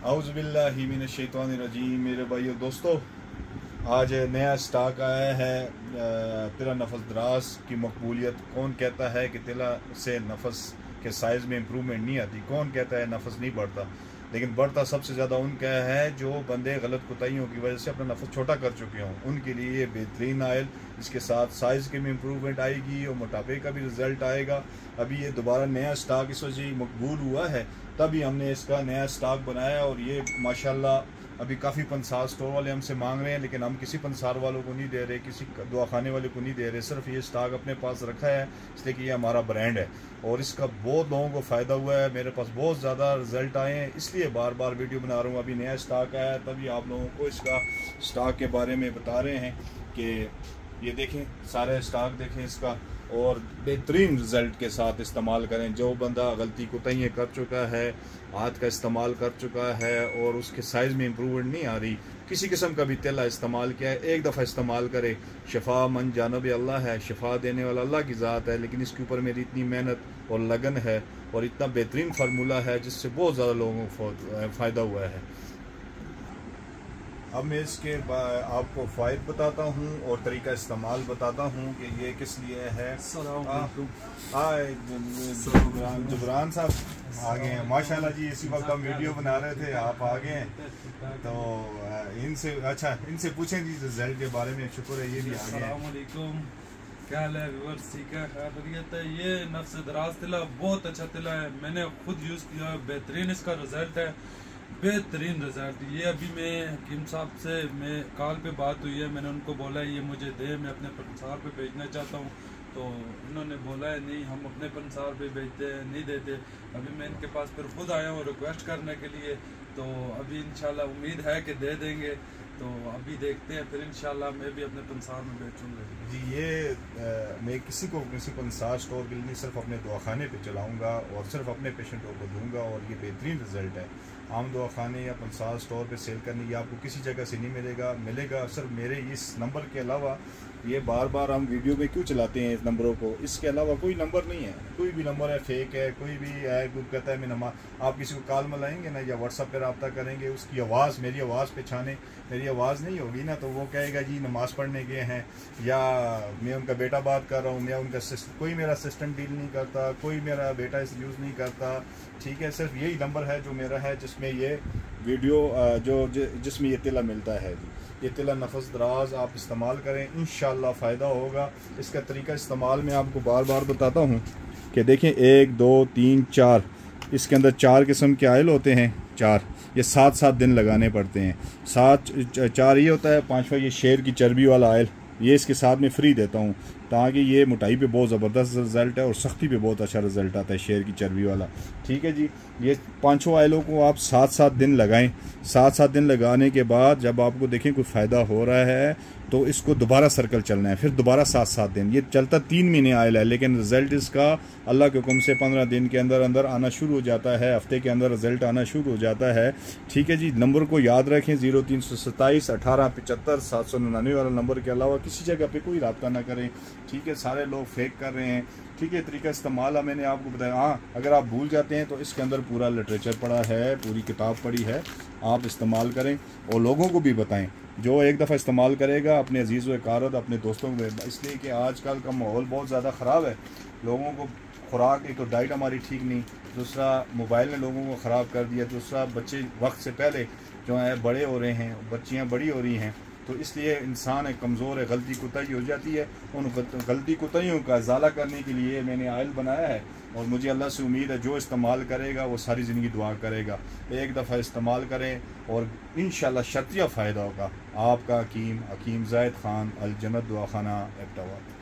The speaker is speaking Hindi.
औज़ुबिल्लाहि मिनश्शैतानिर्रजीम। मेरे भाइयों दोस्तों, आज नया स्टॉक आया है। तिला नफस दराज की मकबूलियत। कौन कहता है कि तिला से नफस के साइज़ में इम्प्रूवमेंट नहीं आती? कौन कहता है नफस नहीं बढ़ता? लेकिन बढ़ता सबसे ज़्यादा उनका है जो बंदे गलत कोताहियों की वजह से अपना नफस छोटा कर चुके हों। उनके लिए ये बेहतरीन आयल, इसके साथ साइज़ के में इम्प्रूवमेंट आएगी और मोटापे का भी रिज़ल्ट आएगा। अभी ये दोबारा नया स्टॉक इस वजह मकबूल हुआ है, तभी हमने इसका नया स्टॉक बनाया। और ये माशाल्लाह अभी काफ़ी पंसार स्टोर वाले हमसे मांग रहे हैं, लेकिन हम किसी पंसार वालों को नहीं दे रहे, किसी दवाखाने वाले को नहीं दे रहे। सिर्फ ये स्टॉक अपने पास रखा है इसलिए कि ये हमारा ब्रांड है और इसका बहुत लोगों को फ़ायदा हुआ है। मेरे पास बहुत ज़्यादा रिजल्ट आए हैं, इसलिए बार बार वीडियो बना रहा हूँ। अभी नया स्टॉक आया है, तभी आप लोगों को इसका स्टॉक के बारे में बता रहे हैं कि ये देखें, सारे स्टॉक देखें इसका और बेहतरीन रिज़ल्ट के साथ इस्तेमाल करें। जो बंदा गलती कोताहियाँ कर चुका है, हाथ का इस्तेमाल कर चुका है और उसके साइज़ में इम्प्रूवमेंट नहीं आ रही, किसी किस्म का भी तेला इस्तेमाल किया है, एक दफ़ा इस्तेमाल करे। शफा मन जानब अल्लाह है, शफा देने वाला अल्लाह की ज़ात है। लेकिन इसके ऊपर मेरी इतनी मेहनत और लगन है और इतना बेहतरीन फार्मूला है जिससे बहुत ज़्यादा लोगों को फ़ायदा हुआ है। अब मैं इसके आपको फ़ायद बताता हूँ और तरीका इस्तेमाल बताता हूँ कि ये किस लिए है। जुबरान साहब आ गए हैं माशाल्लाह जी। इसी वक्त हम वीडियो बना रहे थे, आप आ गए हैं। तो इनसे इनसे पूछें जी रिजल्ट के बारे में। शुक्र है ये भी आ गए हैं। क्या हाल है व्यूअर्स? ठीक है, खैरियत है। ये नफ्स दराज तिला बहुत अच्छा तिला है, मैंने खुद यूज़ किया है, बेहतरीन इसका रिज़ल्ट है, बेहतरीन रिज़ल्ट। ये अभी मैं हकीम साहब से मैं कॉल पे बात हुई है, मैंने उनको बोला है ये मुझे दे, मैं अपने पंसार पे भेजना चाहता हूँ। तो उन्होंने बोला है नहीं, हम अपने पंसार पे भेजते हैं, नहीं देते। अभी मैं इनके पास फिर खुद आया हूँ रिक्वेस्ट करने के लिए, तो अभी इंशाल्लाह उम्मीद है कि दे देंगे। तो अभी देखते हैं, फिर इंशाल्लाह मैं भी अपने पंसार में बेचूंगा जी। ये मैं किसी पंसार स्टोर के लिए नहीं, सिर्फ अपने दवाखाने पे चलाऊंगा और सिर्फ अपने पेशेंटों को दूंगा और ये बेहतरीन रिजल्ट है। आम दवाखाने या पंसार स्टोर पे सेल करने ये आपको किसी जगह से नहीं मिलेगा सिर्फ मेरे इस नंबर के अलावा। ये बार बार हम वीडियो में क्यों चलाते हैं इस नंबरों को? इसके अलावा कोई नंबर नहीं है, कोई भी नंबर है फेक है, कोई भी है कोई कहता है मैं नमाज। आप किसी को कॉल मिलाएंगे ना या व्हाट्सअप पर रब्ता करेंगे, उसकी आवाज़ मेरी आवाज़ पहचाने, मेरी आवाज़ नहीं होगी ना, तो वो कहेगा जी नमाज पढ़ने गए हैं या मैं उनका बेटा बात कर रहा हूँ, मैं उनका कोई मेरा असिस्टेंट डील नहीं करता, कोई मेरा बेटा इस यूज़ नहीं करता। ठीक है, सिर्फ यही नंबर है जो मेरा है जिसमें ये वीडियो जिसमें ये तिला मिलता है जी। ये तिला नफस दराज आप इस्तेमाल करें, इंशाल्लाह फ़ायदा होगा। इसका तरीका इस्तेमाल मैं आपको बार बार बताता हूँ कि देखें 1 2 3 4 इसके अंदर 4 किस्म के आयल होते हैं। 4 ये 7 दिन लगाने पड़ते हैं। 4 ये होता है। 5वां ये शेर की चर्बी वाला आयल, ये इसके साथ में फ्री देता हूँ ताकि ये मोटाई पे बहुत ज़बरदस्त रिज़ल्ट है और सख्ती पे बहुत अच्छा रिज़ल्ट आता है शेर की चर्बी वाला। ठीक है जी। ये 5 आयलों को आप 7 दिन लगाएं। 7 दिन लगाने के बाद जब आपको देखें कोई फ़ायदा हो रहा है तो इसको दोबारा सर्कल चलना है, फिर दोबारा 7 दिन। ये चलता 3 महीने आयल है, लेकिन रिज़ल्ट इसका अल्लाह के हुक्म से 15 दिन के अंदर अंदर आना शुरू हो जाता है, हफ्ते के अंदर रिज़ल्ट आना शुरू हो जाता है। ठीक है जी। नंबर को याद रखें, 0327 18 75 799 वाला नंबर के अलावा किसी जगह पे कोई रब्ता ना करें। ठीक है, सारे लोग फेक कर रहे हैं। ठीक है, तरीका इस्तेमाल मैंने आपको बताया। हाँ, अगर आप भूल जाते हैं तो इसके अंदर पूरा लिटरेचर पड़ा है, पूरी किताब पड़ी है, आप इस्तेमाल करें और लोगों को भी बताएं। जो एक दफ़ा इस्तेमाल करेगा अपने अजीज़ व अकारत, अपने दोस्तों को, इसलिए कि आजकल का माहौल बहुत ज़्यादा ख़राब है। लोगों को खुराक, एक तो डाइट हमारी ठीक नहीं, दूसरा मोबाइल ने लोगों को ख़राब कर दिया, दूसरा बच्चे वक्त से पहले जो है बड़े हो रहे हैं, बच्चियाँ बड़ी हो रही हैं, तो इसलिए इंसान एक कमज़ोर है, गलती कोताही हो जाती है। उन गलती कोताहियों का इज़ाला करने के लिए मैंने आयल बनाया है और मुझे अल्लाह से उम्मीद है जो इस्तेमाल करेगा वो सारी ज़िंदगी दुआ करेगा। एक दफ़ा इस्तेमाल करें और इंशाल्लाह शर्तिया फ़ायदा होगा। आपका हकीम ज़ाहिद ख़ान, अल जन्नत दवाखाना, एबटाबाद।